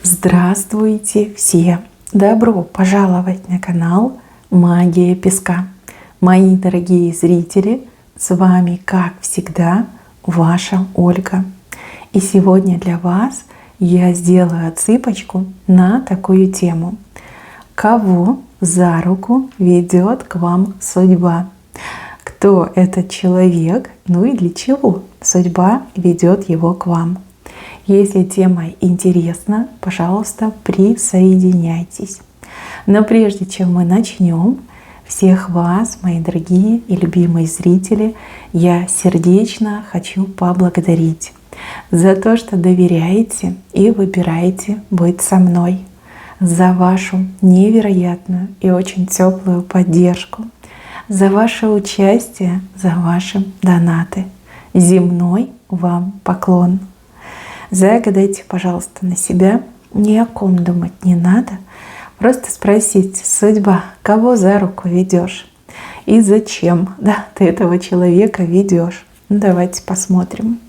Здравствуйте все! Добро пожаловать на канал Магия Песка. Мои дорогие зрители, с вами, как всегда, ваша Ольга. И сегодня для вас я сделаю отсыпочку на такую тему. Кого за руку ведет к вам судьба? Кто этот человек, ну и для чего судьба ведет его к вам? Если тема интересна, пожалуйста, присоединяйтесь. Но прежде чем мы начнем, всех вас, мои дорогие и любимые зрители, я сердечно хочу поблагодарить за то, что доверяете и выбираете быть со мной, за вашу невероятную и очень теплую поддержку, за ваше участие, за ваши донаты. Земной вам поклон. Загадайте, пожалуйста, на себя. Ни о ком думать не надо. Просто спросите: судьба, кого за руку ведешь? И зачем, ты этого человека ведешь? Давайте посмотрим.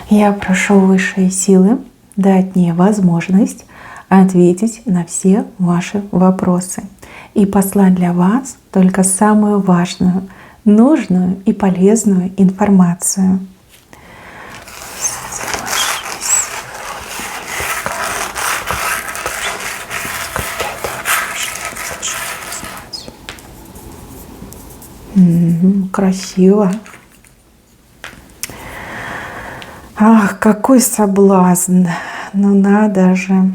Я прошу высшие силы дать мне возможность ответить на все ваши вопросы и послать для вас только самую важную, нужную и полезную информацию. Красиво. Ах, какой соблазн. Ну надо же.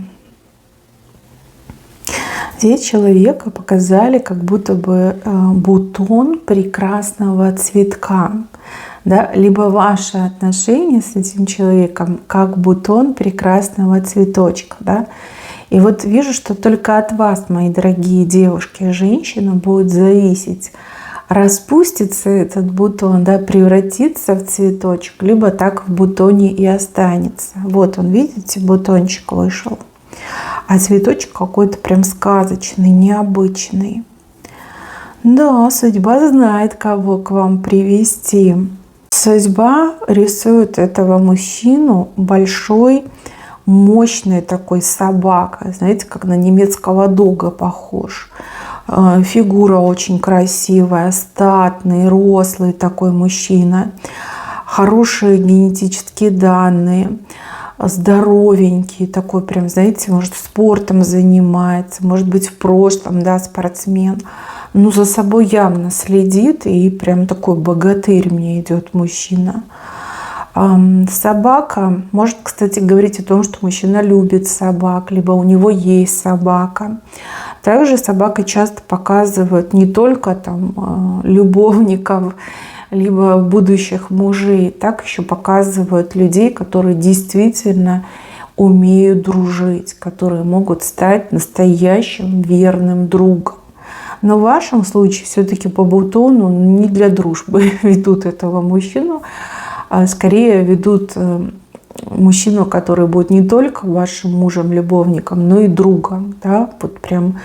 Здесь человека показали как будто бы бутон прекрасного цветка. Да? Либо ваши отношения с этим человеком как бутон прекрасного цветочка. Да? И вот вижу, что только от вас, мои дорогие девушки и женщины, будет зависеть, распустится этот бутон, превратится в цветочек, либо так в бутоне и останется. Вот он, видите, бутончик вышел. А цветочек какой-то прям сказочный, необычный. Да, судьба знает, кого к вам привести. Судьба рисует этого мужчину большой, мощной такой собакой. Знаете, как на немецкого дога похож. Фигура очень красивая, статный, рослый такой мужчина. Хорошие генетические данные, здоровенький такой, прям, знаете, может, спортом занимается, может быть, в прошлом, спортсмен. Ну, за собой явно следит, и прям такой богатырь мне идет мужчина. Собака может, кстати, говорить о том, что мужчина любит собак, либо у него есть собака. Также собака часто показывает не только любовников, либо будущих мужей, так еще показывают людей, которые действительно умеют дружить, которые могут стать настоящим верным другом. Но в вашем случае все-таки по бутону не для дружбы ведут этого мужчину, а скорее ведут мужчину, который будет не только вашим мужем, любовником, но и другом. Вот прям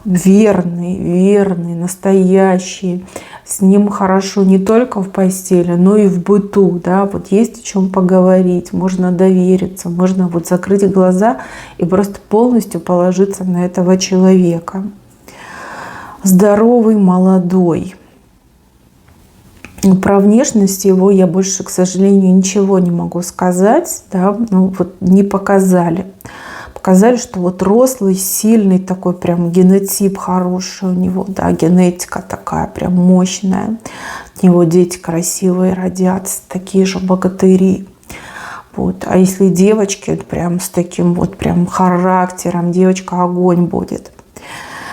верный, настоящий. С ним хорошо не только в постели, но и в быту. Вот есть о чем поговорить, можно довериться, можно закрыть глаза и просто полностью положиться на этого человека. Здоровый, молодой. Про внешность его я больше, к сожалению, ничего не могу сказать. Не показали. Показали, что рослый, сильный, такой прям генотип хороший у него. Генетика такая прям мощная. От него дети красивые родятся, такие же богатыри. А если девочки, прям с таким прям характером, девочка огонь будет.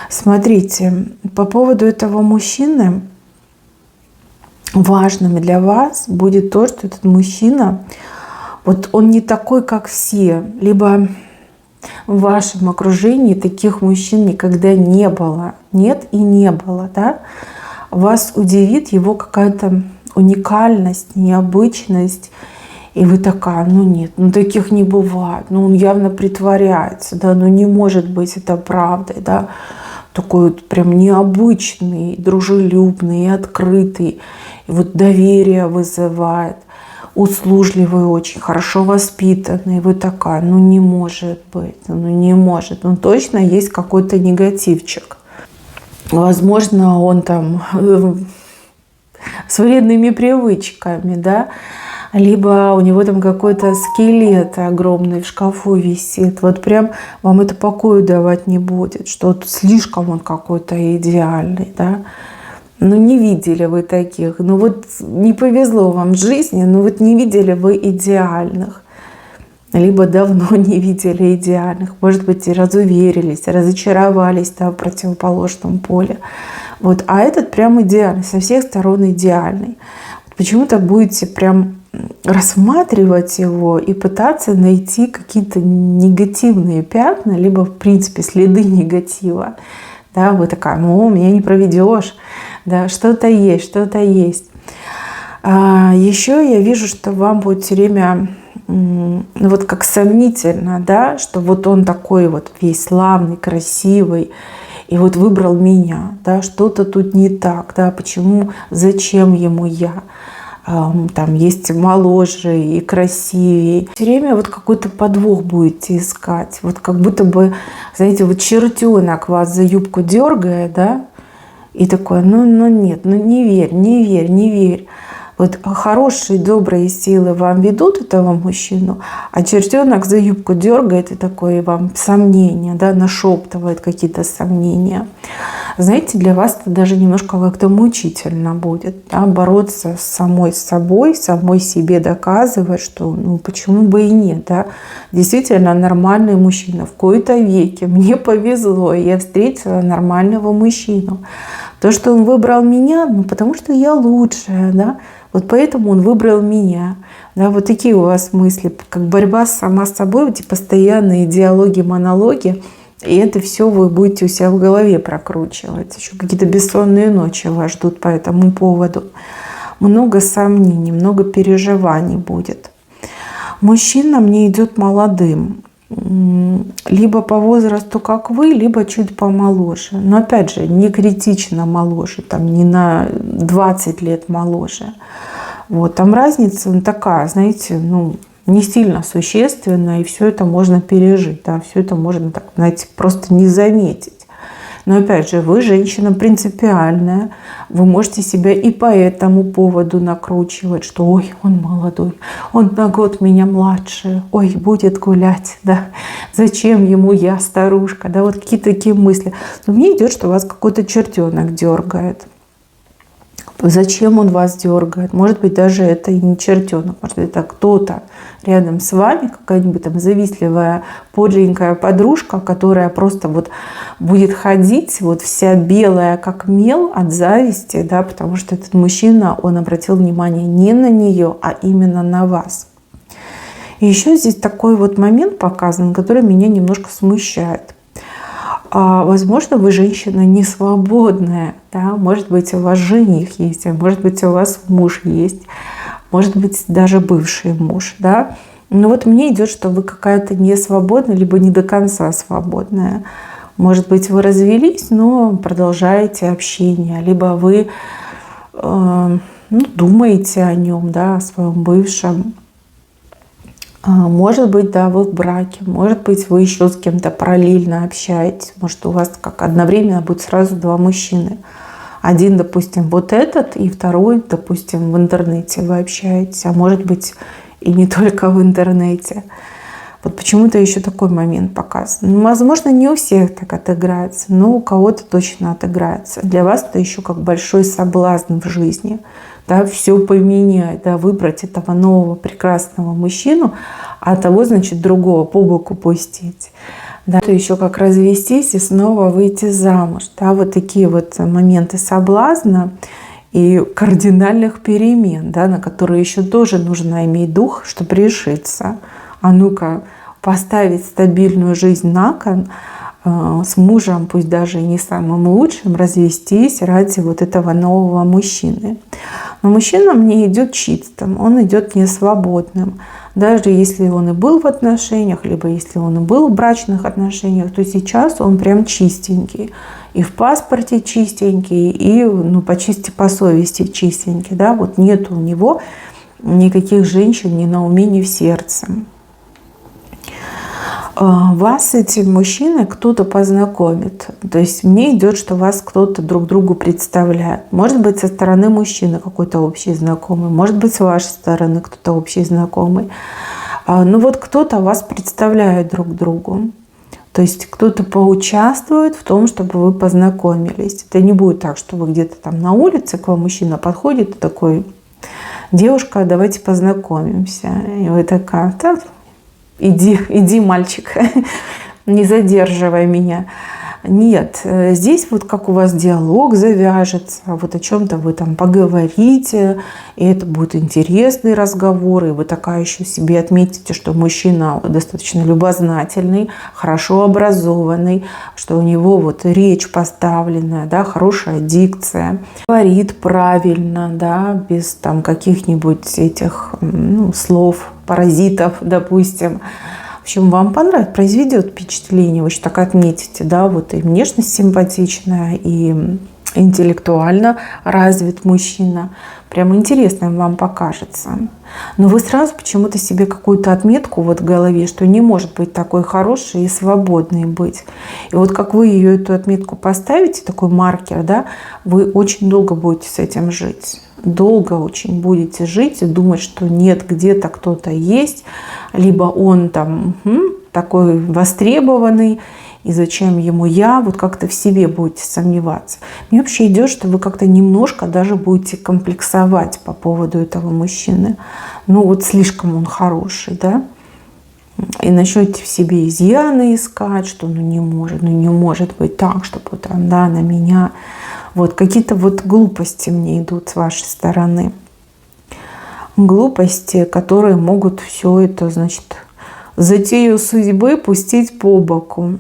Смотрите, по поводу этого мужчины, важным для вас будет то, что этот мужчина, он не такой, как все. Либо в вашем окружении таких мужчин никогда не было. Нет и не было. Вас удивит его какая-то уникальность, необычность. И вы такая: нет, таких не бывает. Он явно притворяется. Не может быть это правдой. Такой прям необычный, дружелюбный, открытый. И доверие вызывает. услужливый очень, хорошо воспитанный. Вы такая, ну не может быть, ну не может. Ну точно есть какой-то негативчик. Возможно, он там с вредными привычками, да, либо у него там какой-то скелет огромный в шкафу висит. Вот прям вам это покою давать не будет, что вот слишком он какой-то идеальный, да. Ну, не видели вы таких. Ну, вот не повезло вам в жизни, но вот не видели вы идеальных. Либо давно не видели идеальных. Может быть, и разуверились, разочаровались, да, в противоположном поле. Вот. А этот прям идеальный, со всех сторон идеальный. Почему-то будете прям рассматривать его и пытаться найти какие-то негативные пятна, либо, в принципе, следы негатива. Да, вы такая, ну, меня не проведешь. Да, что-то есть, что-то есть. Еще я вижу, что вам будет все время вот как сомнительно, да, что вот он такой вот весь славный, красивый, и вот выбрал меня, да, что-то тут не так, да, почему, зачем ему я? Там есть моложе и красивее. Все время вот какой-то подвох будете искать. Вот как будто бы, знаете, вот чертенок вас за юбку дергает, да, и такое, ну нет, ну не верь, не верь, не верь. Вот хорошие, добрые силы вам ведут этого мужчину, а чертенок за юбку дергает и такое вам сомнения, да, нашептывает какие-то сомнения. Знаете, для вас это даже немножко как-то мучительно будет, да, бороться с самой собой, самой себе доказывать, что ну почему бы и нет, да. Действительно нормальный мужчина. В кои-то веки мне повезло, я встретила нормального мужчину. То, что он выбрал меня, ну потому что я лучшая, да. Вот поэтому он выбрал меня. Да, вот такие у вас мысли, как борьба сама с собой, эти постоянные диалоги, монологи. И это все вы будете у себя в голове прокручивать. Еще какие-то бессонные ночи вас ждут по этому поводу. Много сомнений, много переживаний будет. Мужчина мне идет молодым. Либо по возрасту, как вы, либо чуть помоложе. Но опять же, не критично моложе, там, не на 20 лет моложе. Вот, там разница такая, знаете, ну, не сильно существенная, и все это можно пережить. Да, все это можно, так, знаете, просто не заметить. Но опять же, вы женщина принципиальная, вы можете себя и по этому поводу накручивать, что ой, он молодой, он на год меня младше, ой, будет гулять, да, зачем ему я, старушка, да, вот какие-то такие мысли. Но мне идет, что вас какой-то чертенок дергает. Зачем он вас дергает? Может быть, даже это и не чертенок, может быть, это кто-то рядом с вами, какая-нибудь там завистливая, подленькая подружка, которая просто вот будет ходить вот вся белая, как мел от зависти, да, потому что этот мужчина, он обратил внимание не на нее, а именно на вас. И еще здесь такой вот момент показан, который меня немножко смущает. Возможно, вы женщина не свободная, да? Может быть, у вас жених есть, а может быть, у вас муж есть, может быть, даже бывший муж, да? Но вот мне идет, что вы какая-то не свободная, либо не до конца свободная. Может быть, вы развелись, но продолжаете общение, либо вы думаете о нем, да, о своем бывшем. Может быть, да, вы в браке, может быть, вы еще с кем-то параллельно общаетесь, может, у вас как одновременно будет сразу два мужчины. Один, допустим, вот этот, и второй, допустим, в интернете вы общаетесь, а может быть, и не только в интернете. Вот почему-то еще такой момент показан. Возможно, не у всех так отыграется, но у кого-то точно отыграется. Для вас это еще как большой соблазн в жизни. Да, все поменять, да, выбрать этого нового прекрасного мужчину, а того, значит, другого по боку пустить. Да, то еще как развестись и снова выйти замуж. Да, вот такие вот моменты соблазна и кардинальных перемен, да, на которые еще тоже нужно иметь дух, чтобы решиться. А ну-ка, поставить стабильную жизнь на кон, с мужем, пусть даже и не самым лучшим, развестись ради вот этого нового мужчины. Но мужчина мне идет чистым, он идет несвободным. Даже если он и был в отношениях, либо если он и был в брачных отношениях, то сейчас он прям чистенький. И в паспорте чистенький, и по чисти по совести чистенький. Да? Вот нет у него никаких женщин ни на уме, ни в сердце. Вас с этим мужчиной кто-то познакомит. То есть мне идет, что вас кто-то друг другу представляет. Может быть, со стороны мужчины какой-то общий знакомый, может быть, с вашей стороны кто-то общий знакомый. Ну вот кто-то вас представляет друг другу. То есть кто-то поучаствует в том, чтобы вы познакомились. Это не будет так, что вы где-то там на улице, к вам мужчина подходит и такой: девушка, давайте познакомимся. И вы такая: так, иди, мальчик, не задерживай меня. Нет, здесь вот как у вас диалог завяжется, вот о чем-то вы там поговорите, и это будет интересный разговор, и вы такая еще себе отметите, что мужчина достаточно любознательный, хорошо образованный, что у него вот речь поставленная, да, хорошая дикция, говорит правильно, да, без там каких-нибудь этих слов, паразитов, допустим. В общем, вам понравится, произведет впечатление, вы еще так отметите, да, вот и внешность симпатичная, и интеллектуально развит мужчина. Прям интересно вам покажется. Но вы сразу почему-то себе какую-то отметку вот в голове, что не может быть такой хорошей и свободной быть. И вот как вы ее, эту отметку поставите, такой маркер, да, вы очень долго будете с этим жить. Долго очень будете жить и думать, что нет, где-то кто-то есть, либо он там такой востребованный, и зачем ему я, вот как-то в себе будете сомневаться. Мне вообще идет, что вы как-то немножко даже будете комплексовать по поводу этого мужчины. Ну вот слишком он хороший, да? И начнете в себе изъяны искать, что не может быть так, чтобы вот да, на меня. Вот какие-то вот глупости мне идут с вашей стороны. Глупости, которые могут все это, значит, затею судьбы пустить по боку.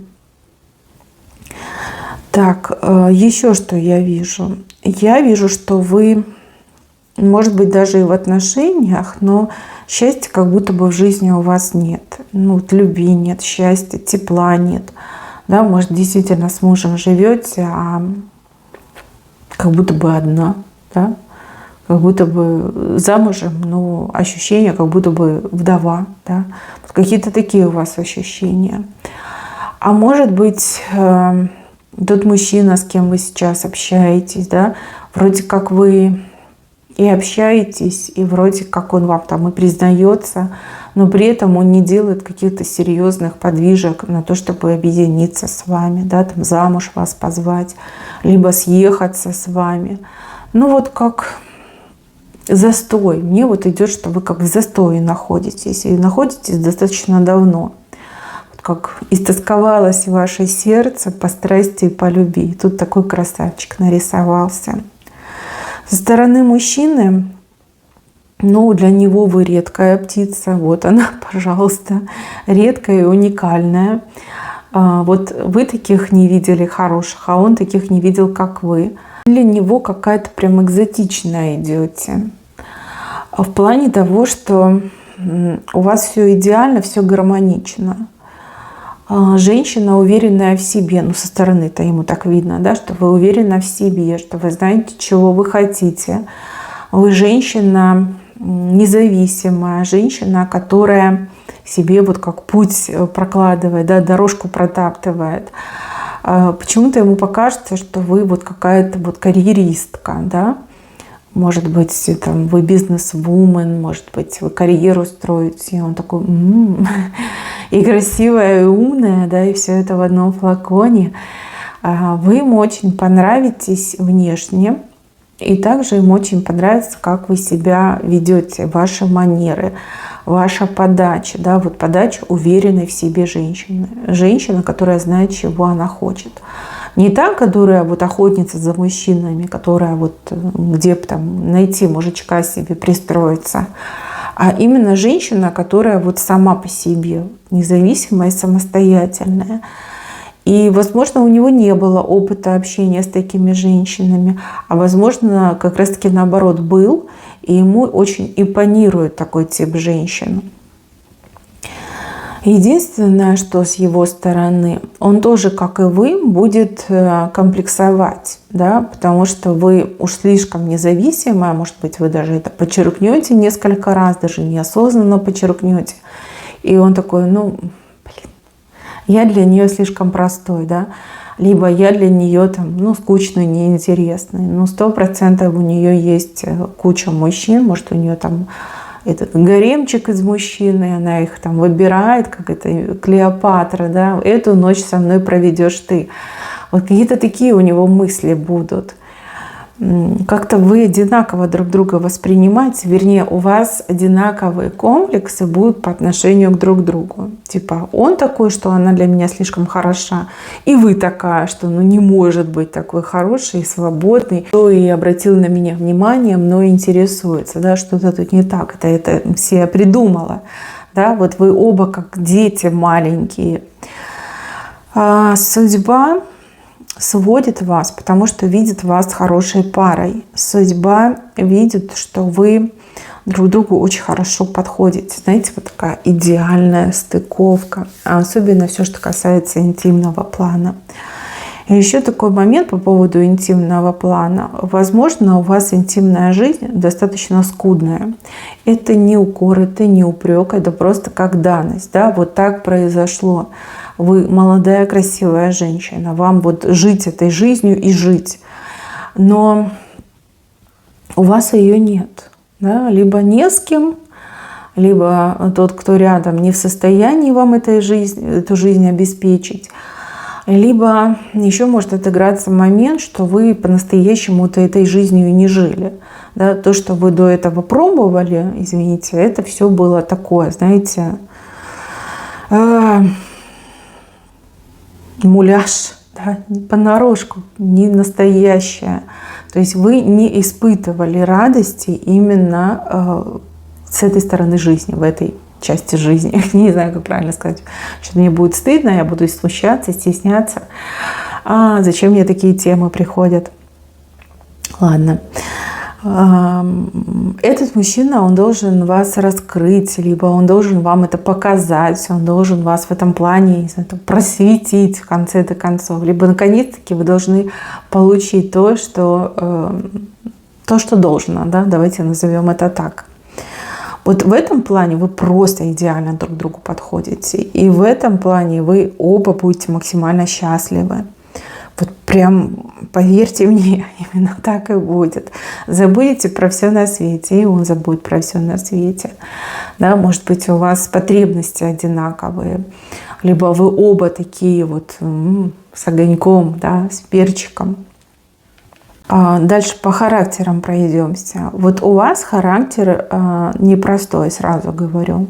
Так, еще что я вижу? Я вижу, что вы, может быть, даже и в отношениях, но счастья как будто бы в жизни у вас нет. Ну, вот любви нет, счастья, тепла нет. Да, может, действительно с мужем живете, а как будто бы одна, да? Как будто бы замужем, но ощущение, как будто бы вдова, да? Вот какие-то такие у вас ощущения. А может быть, тот мужчина, с кем вы сейчас общаетесь, да, вроде как вы и общаетесь, и вроде как он вам там и признается, но при этом он не делает каких-то серьезных подвижек на то, чтобы объединиться с вами, да, там замуж вас позвать, либо съехаться с вами. Ну вот как застой. Мне вот идет, что вы как в застое находитесь, и находитесь достаточно давно. Вот как истосковалось ваше сердце по страсти и по любви. И тут такой красавчик нарисовался. Со стороны мужчины, ну, для него вы редкая птица. Вот она, пожалуйста, редкая и уникальная. Вот вы таких не видели хороших, а он таких не видел, как вы. Для него какая-то прям экзотичная идете. В плане того, что у вас все идеально, все гармонично. Женщина, уверенная в себе, ну, со стороны-то ему так видно, да, что вы уверены в себе, что вы знаете, чего вы хотите. Вы женщина независимая, женщина, которая себе вот как путь прокладывает, да, дорожку протаптывает. Почему-то ему покажется, что вы вот какая-то вот карьеристка, да. Может быть, там, вы бизнес-вумен, может быть, вы карьеру строите. И он такой, и красивая, и умная, да, и все это в одном флаконе. Вы ему очень понравитесь внешне. И также ему очень понравится, как вы себя ведете, ваши манеры, ваша подача. Да, вот подача уверенной в себе женщины. Женщина, которая знает, чего она хочет. Не та, которая вот охотница за мужчинами, которая вот где там найти мужичка себе пристроиться, а именно женщина, которая вот сама по себе, независимая и самостоятельная. И, возможно, у него не было опыта общения с такими женщинами, а, возможно, как раз-таки наоборот был, и ему очень импонирует такой тип женщин. Единственное, что с его стороны, он тоже, как и вы, будет комплексовать, да, потому что вы уж слишком независимая, может быть, вы даже это подчеркнете несколько раз, даже неосознанно подчеркнете. И он такой, ну, блин, я для нее слишком простой, да, либо я для нее там, ну, скучный, неинтересный. Ну, 100% у нее есть куча мужчин, может, у нее там этот гаремчик из мужчин, и она их там выбирает, как это Клеопатра, да, эту ночь со мной проведешь ты. Вот какие-то такие у него мысли будут. Как-то вы одинаково друг друга воспринимаете, вернее, у вас одинаковые комплексы будут по отношению к друг другу. Типа, он такой, что она для меня слишком хороша, и вы такая, что ну не может быть такой хороший, свободный, кто и обратил на меня внимание, мной интересуется, да, что-то тут не так, это все я придумала, да, вот вы оба как дети маленькие. Судьба сводит вас, потому что видит вас хорошей парой. Судьба видит, что вы друг другу очень хорошо подходите. Знаете, вот такая идеальная стыковка. Особенно все, что касается интимного плана. И еще такой момент по поводу интимного плана. Возможно, у вас интимная жизнь достаточно скудная. Это не укор, это не упрек, это просто как данность. Да? Вот так произошло. Вы молодая, красивая женщина, вам вот жить этой жизнью и жить. Но у вас ее нет. Да? Либо не с кем, либо тот, кто рядом, не в состоянии вам эту жизнь обеспечить. Либо еще может отыграться момент, что вы по-настоящему-то этой жизнью и не жили. Да? То, что вы до этого пробовали, извините, это все было такое, знаете, муляж, да, понарошку, не настоящее. То есть вы не испытывали радости именно с этой стороны жизни, в этой части жизни. Не знаю, как правильно сказать. Что мне будет стыдно, я буду смущаться, стесняться. Зачем мне такие темы приходят? Ладно. Этот мужчина, он должен вас раскрыть, либо он должен вам это показать, он должен вас в этом плане, не знаю, просветить в конце-то концов. Либо, наконец-таки, вы должны получить то, что должно, да? Давайте назовем это так. Вот в этом плане вы просто идеально друг другу подходите. И в этом плане вы оба будете максимально счастливы. Вот прям поверьте мне, именно так и будет. Забудете про все на свете, и он забудет про все на свете. Да, может быть, у вас потребности одинаковые, либо вы оба такие вот с огоньком, да, с перчиком. Дальше по характерам пройдемся. Вот у вас характер непростой, сразу говорю.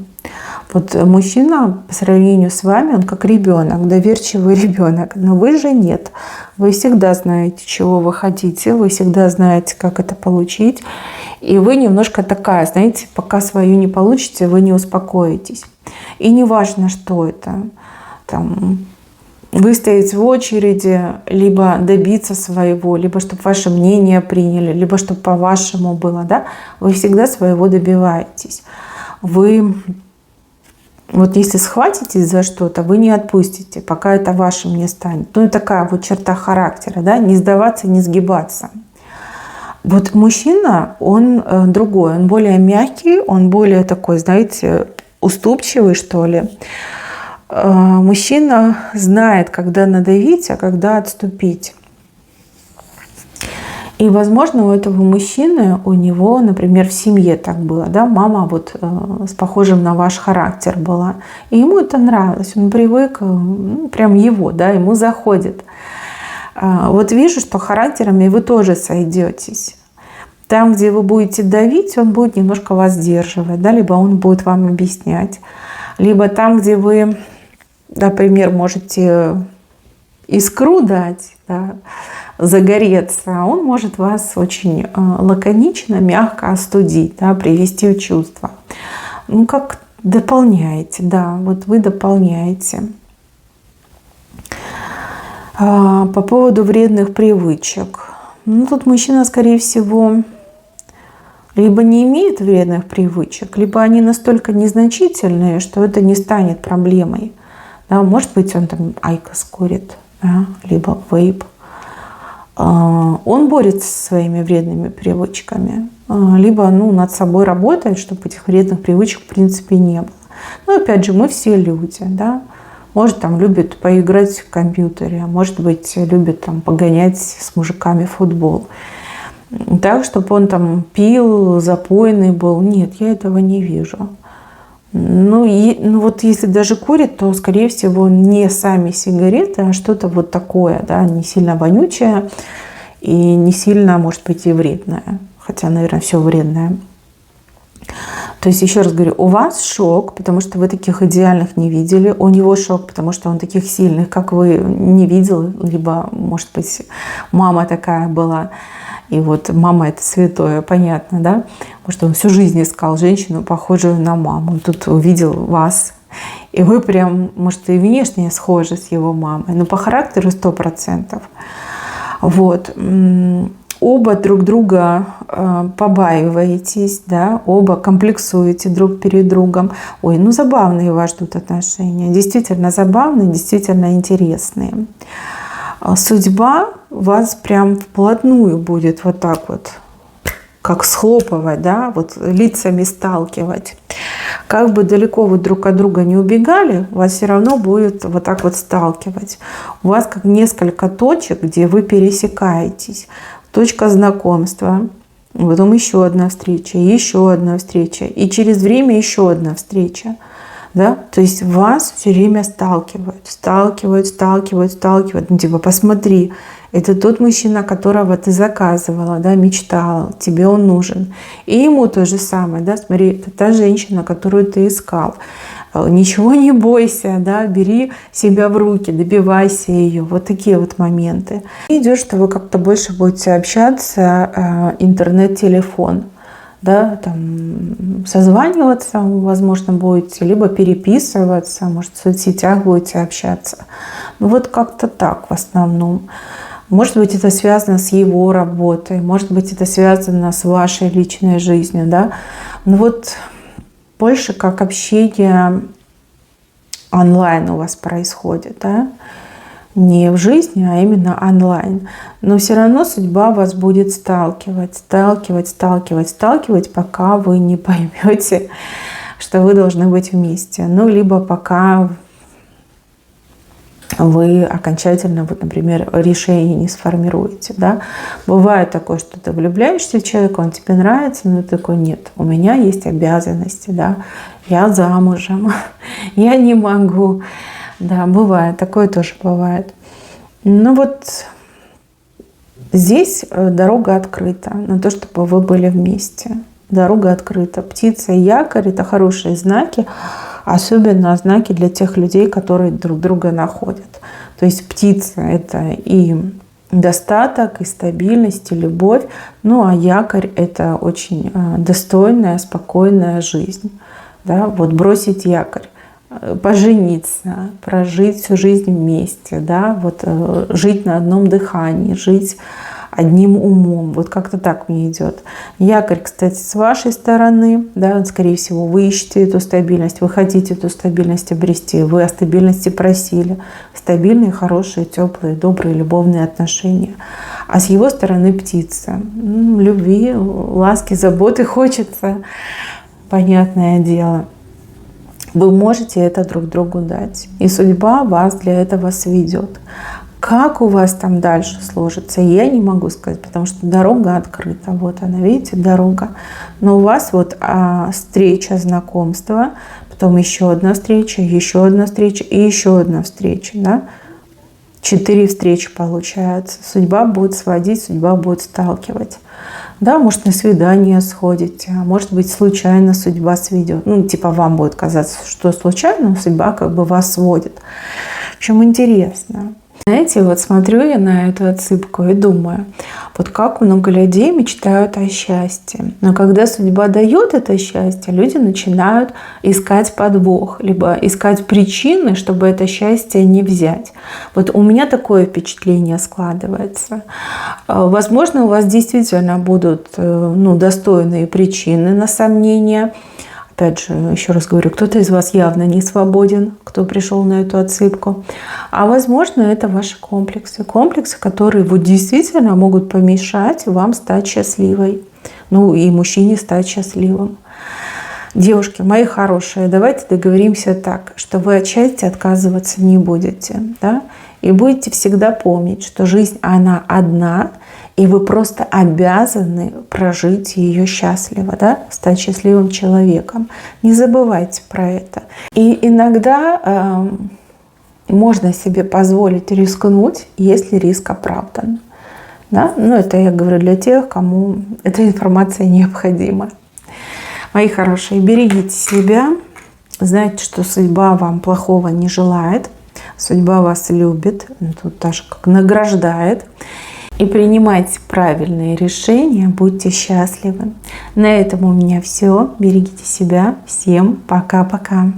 Вот мужчина по сравнению с вами, он как ребенок, доверчивый ребенок. Но вы же нет. Вы всегда знаете, чего вы хотите, вы всегда знаете, как это получить. И вы немножко такая, знаете, пока свою не получите, вы не успокоитесь. И не важно, что это. Там, выстоять в очереди, либо добиться своего, либо чтобы ваше мнение приняли, либо чтобы по-вашему было. Да? Вы всегда своего добиваетесь. Вы вот если схватитесь за что-то, вы не отпустите, пока это вашим не станет. Ну и такая вот черта характера, да, не сдаваться, не сгибаться. Вот мужчина, он другой, он более мягкий, он более такой, знаете, уступчивый, что ли. Мужчина знает, когда надавить, а когда отступить. И, возможно, у этого мужчины, у него, например, в семье так было, да, мама вот с похожим на ваш характер была. И ему это нравилось, он привык, прям его, да, ему заходит. Вот вижу, что характерами вы тоже сойдетесь. Там, где вы будете давить, он будет немножко вас сдерживать, да, либо он будет вам объяснять. Либо там, где вы, например, можете искру дать, да, загореться, он может вас очень лаконично, мягко остудить, да, привести в чувство. Ну, как дополняете, да, вот вы дополняете. По поводу вредных привычек. Ну, тут мужчина, скорее всего, либо не имеет вредных привычек, либо они настолько незначительные, что это не станет проблемой. Да, может быть, он там айкос курит, да, либо вейп. Он борется со своими вредными привычками, либо над собой работает, чтобы этих вредных привычек в принципе не было. Но опять же, мы все люди, да. Может, там любит поиграть в компьютере, может быть, любит там погонять с мужиками в футбол. Так, чтобы он там пил, запойный был. Нет, я этого не вижу. Вот если даже курит, то, скорее всего, не сами сигареты, а что-то вот такое, да, не сильно вонючее и не сильно, может быть, и вредное. Хотя, наверное, все вредное. То есть, еще раз говорю, у вас шок, потому что вы таких идеальных не видели. У него шок, потому что он таких сильных, как вы, не видел. Либо, может быть, мама такая была. И вот мама – это святое, понятно, да? Может, он всю жизнь искал женщину, похожую на маму. Тут увидел вас. И вы прям, может, и внешне схожи с его мамой. Но по характеру 100%. Вот. Оба друг друга побаиваетесь, да, оба комплексуете друг перед другом. Ой, забавные вас ждут отношения. Действительно забавные, действительно интересные. Судьба вас прям вплотную будет вот так вот, как схлопывать, да, вот лицами сталкивать. Как бы далеко вы друг от друга не убегали, вас все равно будет вот так вот сталкивать. У вас как несколько точек, где вы пересекаетесь. Точка знакомства, потом еще одна встреча, и через время еще одна встреча. Да? То есть вас все время сталкивают. Типа, посмотри, это тот мужчина, которого ты заказывала, да, мечтала, тебе он нужен. И ему то же самое, да, смотри, это та женщина, которую ты искал. Ничего не бойся, да, бери себя в руки, добивайся ее. Вот такие вот моменты. Идет, что вы как-то больше будете общаться, интернет-телефон. Да, там, созваниваться, возможно, будете, либо переписываться, может, в соцсетях будете общаться. Вот как-то так в основном. Может быть, это связано с его работой, может быть, это связано с вашей личной жизнью, да. Вот больше как общение онлайн у вас происходит, да. Не в жизни, а именно онлайн. Но все равно судьба вас будет сталкивать, пока вы не поймете, что вы должны быть вместе. Либо пока вы окончательно, вот, например, решение не сформируете. Да? Бывает такое, что ты влюбляешься в человека, он тебе нравится, но ты такой: нет, у меня есть обязанности, да? Я замужем, я не могу. Да, бывает, такое тоже бывает. Вот здесь дорога открыта на то, чтобы вы были вместе. Дорога открыта. Птица и якорь – это хорошие знаки, особенно знаки для тех людей, которые друг друга находят. То есть птица – это и достаток, и стабильность, и любовь. А якорь – это очень достойная, спокойная жизнь. Да? Вот бросить якорь. Пожениться, прожить всю жизнь вместе, да, вот жить на одном дыхании, жить одним умом, вот как-то так мне идет. Якорь, кстати, с вашей стороны, да, скорее всего, вы ищете эту стабильность, вы хотите эту стабильность обрести, вы о стабильности просили, стабильные, хорошие, теплые, добрые, любовные отношения. А с его стороны птица, любви, ласки, заботы хочется, понятное дело. Вы можете это друг другу дать. И судьба вас для этого сведет. Как у вас там дальше сложится, я не могу сказать, потому что дорога открыта. Вот она, видите, дорога. Но у вас вот встреча, знакомство, потом еще одна встреча и еще одна встреча. Да? 4 встречи получается. Судьба будет сводить, судьба будет сталкивать. Да, может, на свидание сходите, а может быть, случайно судьба сведет. Вам будет казаться, что случайно, но судьба как бы вас сводит. В общем, интересно. Знаете, вот смотрю я на эту отсыпку и думаю, Вот как много людей мечтают о счастье. Но когда судьба дает это счастье, люди начинают искать подвох, либо искать причины, чтобы это счастье не взять. Вот у меня такое впечатление складывается. Возможно, у вас действительно будут достойные причины на сомнения. Опять же, еще раз говорю, кто-то из вас явно не свободен, кто пришел на эту отсыпку. А возможно, это ваши комплексы. Комплексы, которые вот действительно могут помешать вам стать счастливой. И мужчине стать счастливым. Девушки, мои хорошие, давайте договоримся так, что вы от счастья отказываться не будете. Да? И будете всегда помнить, что жизнь, она одна, и вы просто обязаны прожить ее счастливо, да? Стать счастливым человеком. Не забывайте про это. И иногда можно себе позволить рискнуть, если риск оправдан. Да? Это я говорю для тех, кому эта информация необходима. Мои хорошие, берегите себя. Знайте, что судьба вам плохого не желает. Судьба вас любит, тут даже как награждает. И принимайте правильные решения, будьте счастливы. На этом у меня все. Берегите себя. Всем пока-пока.